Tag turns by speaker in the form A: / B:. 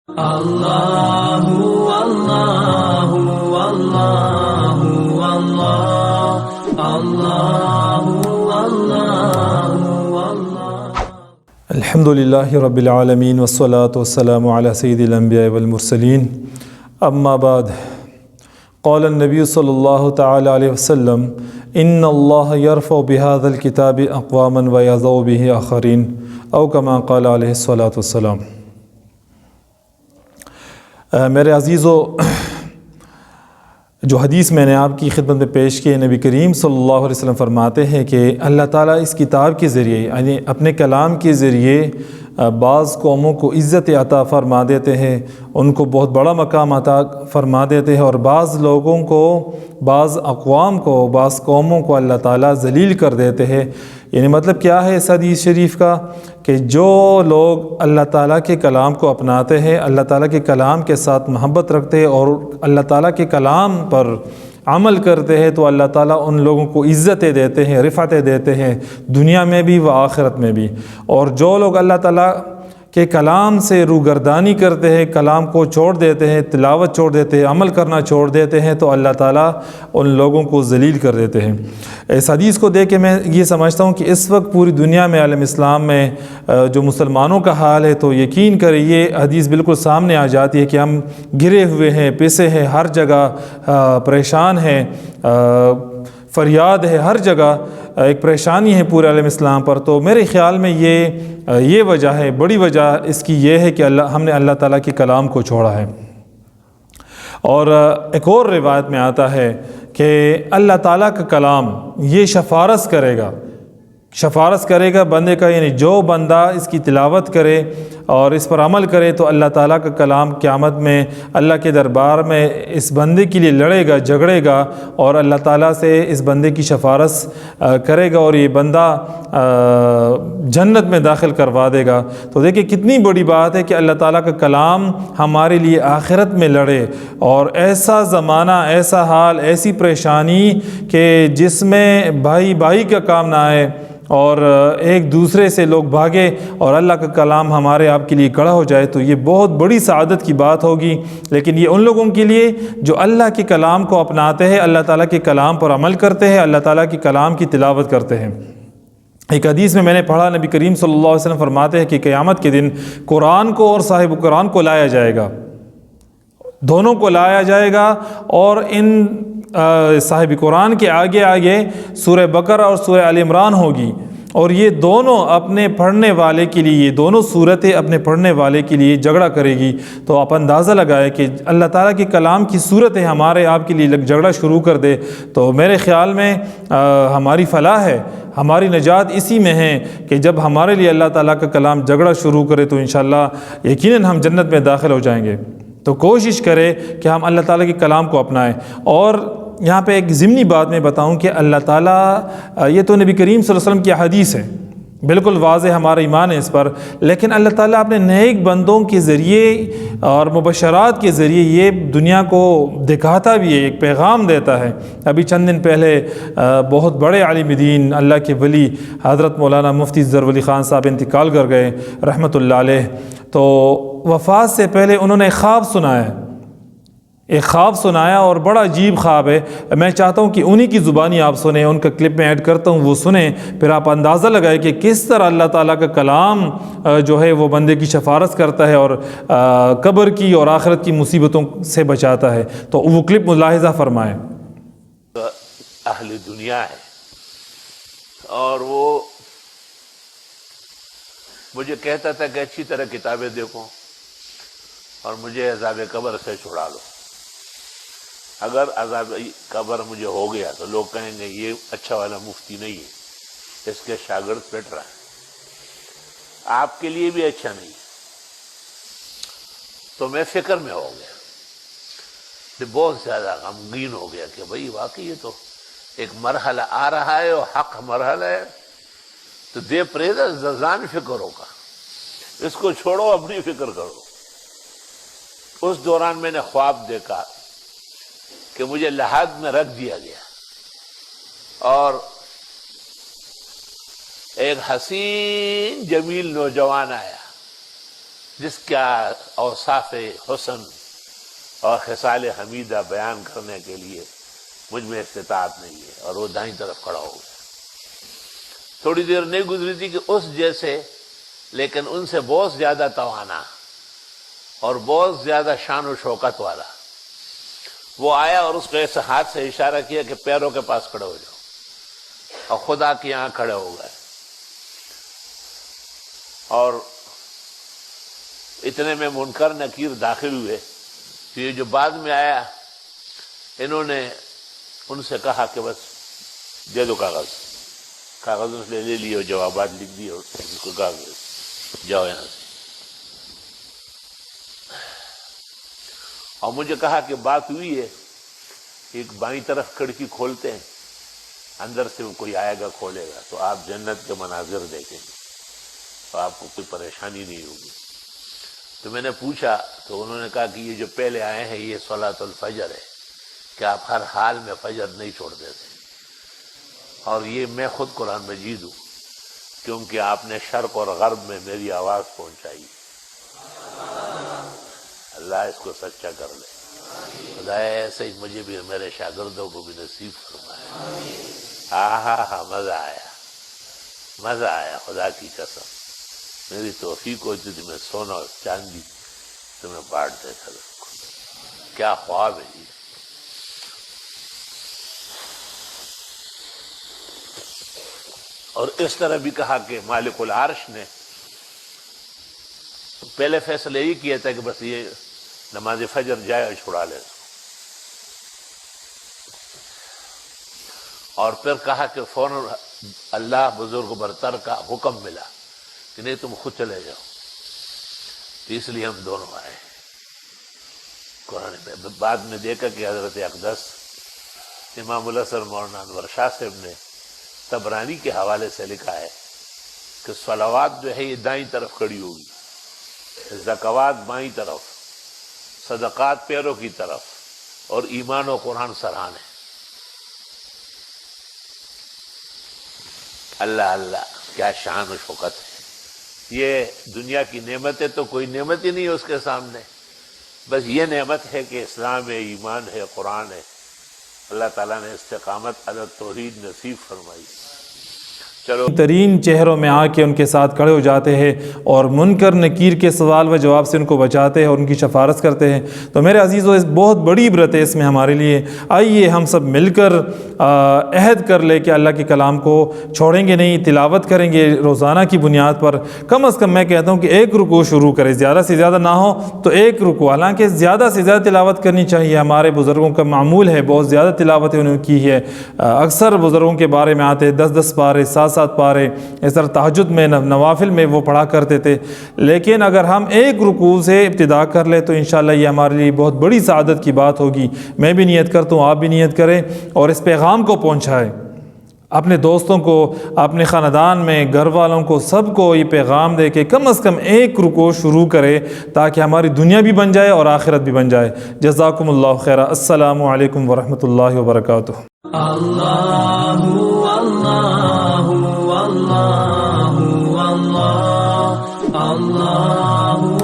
A: اللہ اللہ اللہ اللہ اللہ اللہ
B: الحمد للہ رب العالمین والصلاة والسلام علی سید الانبیاء والمرسلین اما بعد قال النبی صلی اللہ تعالی علیہ وسلم ان اللہ یرفع بهذا الكتاب اقواما ویضع به آخرین او کما قال علیہ الصلاة والسلام۔ میرے عزیزو، جو حدیث میں نے آپ کی خدمت میں پیش کی، نبی کریم صلی اللہ علیہ وسلم فرماتے ہیں کہ اللہ تعالیٰ اس کتاب کے ذریعے یعنی اپنے کلام کے ذریعے بعض قوموں کو عزت عطا فرما دیتے ہیں، ان کو بہت بڑا مقام عطا فرما دیتے ہیں، اور بعض لوگوں کو، بعض اقوام کو، بعض قوموں کو اللہ تعالیٰ ذلیل کر دیتے ہیں۔ یعنی مطلب کیا ہے اس حدیث شریف کا؟ کہ جو لوگ اللہ تعالیٰ کے کلام کو اپناتے ہیں، اللہ تعالیٰ کے کلام کے ساتھ محبت رکھتے ہیں اور اللہ تعالیٰ کے کلام پر عمل کرتے ہیں، تو اللہ تعالیٰ ان لوگوں کو عزتیں دیتے ہیں، رفعتیں دیتے ہیں، دنیا میں بھی و آخرت میں بھی۔ اور جو لوگ اللہ تعالیٰ کے کلام سے روگردانی کرتے ہیں، کلام کو چھوڑ دیتے ہیں، تلاوت چھوڑ دیتے ہیں، عمل کرنا چھوڑ دیتے ہیں، تو اللہ تعالیٰ ان لوگوں کو ذلیل کر دیتے ہیں۔ اس حدیث کو دیکھ کے میں یہ سمجھتا ہوں کہ اس وقت پوری دنیا میں، عالم اسلام میں جو مسلمانوں کا حال ہے، تو یقین کریں یہ حدیث بالکل سامنے آ جاتی ہے کہ ہم گرے ہوئے ہیں، پسے ہیں، ہر جگہ پریشان ہیں، فریاد ہے، ہر جگہ ایک پریشانی ہے پورے عالم اسلام پر۔ تو میرے خیال میں یہ وجہ ہے، بڑی وجہ اس کی یہ ہے کہ ہم نے اللہ تعالیٰ کے کلام کو چھوڑا ہے۔ اور ایک اور روایت میں آتا ہے کہ اللہ تعالیٰ کا کلام یہ سفارش کرے گا بندے کا، یعنی جو بندہ اس کی تلاوت کرے اور اس پر عمل کرے، تو اللہ تعالیٰ کا کلام قیامت میں اللہ کے دربار میں اس بندے کے لیے لڑے گا، جھگڑے گا، اور اللہ تعالیٰ سے اس بندے کی سفارش کرے گا، اور یہ بندہ جنت میں داخل کروا دے گا۔ تو دیکھیں کتنی بڑی بات ہے کہ اللہ تعالیٰ کا کلام ہمارے لیے آخرت میں لڑے، اور ایسا زمانہ، ایسا حال، ایسی پریشانی کہ جس میں بھائی بھائی کا کام نہ آئے اور ایک دوسرے سے لوگ بھاگے، اور اللہ کا کلام ہمارے آپ کے لیے کھڑا ہو جائے، تو یہ بہت بڑی سعادت کی بات ہوگی۔ لیکن یہ ان لوگوں کے لیے جو اللہ کے کلام کو اپناتے ہیں، اللہ تعالیٰ کے کلام پر عمل کرتے ہیں، اللہ تعالیٰ کے کلام کی تلاوت کرتے ہیں۔ ایک حدیث میں نے پڑھا، نبی کریم صلی اللہ علیہ وسلم فرماتے ہیں کہ قیامت کے دن قرآن کو اور صاحب قرآن کو لایا جائے گا، دونوں کو لایا جائے گا، اور ان صاحب قرآن کے آگے آگے سورہ بقرہ اور سورہ آل عمران ہوگی، اور یہ دونوں اپنے پڑھنے والے کے لیے، یہ دونوں صورتیں اپنے پڑھنے والے کے لیے جھگڑا کرے گی۔ تو آپ اندازہ لگائے کہ اللہ تعالیٰ کے کلام کی صورتیں ہمارے آپ کے لیے جھگڑا شروع کر دے، تو میرے خیال میں ہماری فلاح ہے، ہماری نجات اسی میں ہے کہ جب ہمارے لیے اللہ تعالیٰ کا کلام جھگڑا شروع کرے، تو انشاءاللہ یقیناً ہم جنت میں داخل ہو جائیں گے۔ تو کوشش کرے کہ ہم اللہ تعالیٰ کے کلام کو اپنائیں۔ اور یہاں پہ ایک ضمنی بات میں بتاؤں کہ اللہ تعالیٰ، یہ تو نبی کریم صلی اللہ علیہ وسلم کی حدیث ہے، بالکل واضح ہمارا ایمان ہے اس پر، لیکن اللہ تعالیٰ اپنے نیک بندوں کے ذریعے اور مبشرات کے ذریعے یہ دنیا کو دکھاتا بھی ہے، ایک پیغام دیتا ہے۔ ابھی چند دن پہلے بہت بڑے عالم دین، اللہ کے ولی حضرت مولانا مفتی ظفر علی خان صاحب انتقال کر گئے رحمۃ اللہ علیہ۔ تو وفات سے پہلے انہوں نے ایک خواب سنایا، اور بڑا عجیب خواب ہے۔ میں چاہتا ہوں کہ انہی کی زبانی آپ سنیں، ان کا کلپ میں ایڈ کرتا ہوں، وہ سنیں، پھر آپ اندازہ لگائیں کہ کس طرح اللہ تعالیٰ کا کلام جو ہے وہ بندے کی سفارش کرتا ہے، اور قبر کی اور آخرت کی مصیبتوں سے بچاتا ہے۔ تو وہ کلپ ملاحظہ فرمائیں۔
C: اہل دنیا ہے، اور وہ مجھے کہتا تھا کہ اچھی طرح کتابیں دیکھو اور مجھے عذاب قبر سے چھڑا لو۔ اگر عذاب قبر مجھے ہو گیا تو لوگ کہیں گے یہ اچھا والا مفتی نہیں ہے، اس کے شاگرد پٹ رہا ہے، آپ کے لیے بھی اچھا نہیں۔ تو میں فکر میں ہو گیا، بہت زیادہ غمگین ہو گیا کہ بھئی واقعی یہ تو ایک مرحلہ آ رہا ہے اور حق مرحلہ ہے، تو دے پریزا زان فکر ہوگا، اس کو چھوڑو، اپنی فکر کرو۔ اس دوران میں نے خواب دیکھا کہ مجھے لحاظ میں رکھ دیا گیا، اور ایک حسین جمیل نوجوان آیا، جس کا اوصاف حسن اور خصال حمیدہ بیان کرنے کے لیے مجھ میں استطاعت نہیں ہے، اور وہ دائیں طرف کھڑا ہو گیا۔ تھوڑی دیر نہیں گزری تھی کہ اس جیسے، لیکن ان سے بہت زیادہ توانا اور بہت زیادہ شان و شوکت والا وہ آیا اور اس کو ایسے ہاتھ سے اشارہ کیا کہ پیروں کے پاس کھڑے ہو جاؤ، اور خدا کے یہاں کھڑے ہو گئے۔ اور اتنے میں منکر نکیر داخل ہوئے، تو یہ جو بعد میں آیا انہوں نے ان سے کہا کہ بس دے دو کاغذ اس لے لیے اور جوابات لکھ دیے، اور اس کو کہا کہ جاؤ یہاں سے۔ اور مجھے کہا کہ بات ہوئی ہے، ایک بائیں طرف کھڑکی کھولتے ہیں، اندر سے کوئی آئے گا کھولے گا تو آپ جنت کے مناظر دیکھیں گے، تو آپ کو کوئی پریشانی نہیں ہوگی۔ تو میں نے پوچھا تو انہوں نے کہا کہ یہ جو پہلے آئے ہیں یہ صلاۃ الفجر ہے، کہ آپ ہر حال میں فجر نہیں چھوڑ دیتے، اور یہ میں خود قرآن مجید ہوں، کیونکہ آپ نے شرق اور غرب میں میری آواز پہنچائی۔ اللہ اس کو سچا کر لے، خدا ایسے ہی مجھے بھی میرے شاگردوں کو بھی نصیب فرمائے۔ مزہ آیا خدا کی قسم، میری توفیق ہوتی تھی میں سونا اور چاندی تمہیں بانٹ دیتا تھا۔ کیا خواب ہے جی۔ اور اس طرح بھی کہا کہ مالک العرش نے پہلے فیصلہ یہ کیا تھا کہ بس یہ نماز فجر جائے اور چھڑا لے، اور پھر کہا کہ فوراً اللہ بزرگ برتر کا حکم ملا کہ نہیں تم خود چلے جاؤ، تو اس لیے ہم دونوں آئے۔ قرآن میں بعد میں دیکھا کہ حضرت اقدس امام الحسن مولانا انور شاہ صاحب نے طبرانی کے حوالے سے لکھا ہے کہ صلوات جو ہے یہ دائیں طرف کھڑی ہوگی، زکوات بائیں طرف، صدقات پیروں کی طرف، اور ایمان و قرآن سرحانے۔ اللہ اللہ کیا شان و شوکت ہے۔ یہ دنیا کی نعمتیں تو کوئی نعمت ہی نہیں ہے اس کے سامنے، بس یہ نعمت ہے کہ اسلام ہے، ایمان ہے، قرآن ہے۔ اللہ تعالیٰ نے استقامت علی التوحید نصیب فرمائی۔ چلو
B: ترین چہروں میں آ کے ان کے ساتھ کھڑے ہو جاتے ہیں اور منکر نکیر کے سوال و جواب سے ان کو بچاتے ہیں اور ان کی شفارت کرتے ہیں۔ تو میرے عزیزو اس بہت بڑی عبرت ہے اس میں ہمارے لیے۔ آئیے ہم سب مل کر عہد کر لے کہ اللہ کے کلام کو چھوڑیں گے نہیں، تلاوت کریں گے روزانہ کی بنیاد پر۔ کم از کم میں کہتا ہوں کہ ایک رکوع شروع کریں، زیادہ سے زیادہ نہ ہو تو ایک رکوع، حالانکہ زیادہ سے زیادہ تلاوت کرنی چاہیے۔ ہمارے بزرگوں کا معمول ہے، بہت زیادہ تلاوت انہوں نے کی ہے۔ اکثر بزرگوں کے بارے میں آتے 10 پارے 7 پارے، اس طرح تہجد میں نوافل میں وہ پڑھا کرتے تھے۔ لیکن اگر ہم ایک رکوع سے ابتدا کر لیں تو انشاءاللہ یہ ہمارے لیے بہت بڑی سعادت کی بات ہوگی۔ میں بھی نیت کرتا ہوں، آپ بھی نیت کریں اور اس پیغام کو پہنچائیں اپنے دوستوں کو، اپنے خاندان میں گھر والوں کو، سب کو یہ پیغام دے کہ کم از کم ایک رکوع شروع کرے تاکہ ہماری دنیا بھی بن جائے اور آخرت بھی بن جائے۔ جزاکم اللہ خیرہ۔ السلام علیکم ورحمۃ اللہ وبرکاتہ۔
A: اللہ اللہ اللہ اللہ اللہ